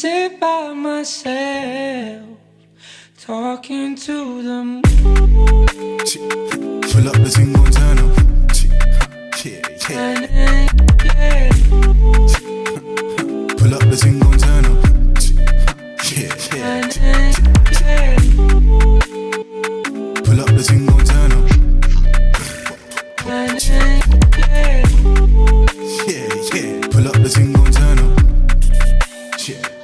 sit by myself, talking to the moon. Pull up the thing, gon' turn up. Yeah, yeah. Pull up the thing, gon' turn up. Yeah, yeah. Pull up the thing, gon' turn up. Yeah, yeah. Pull up the thing, gon' turn up. Yeah.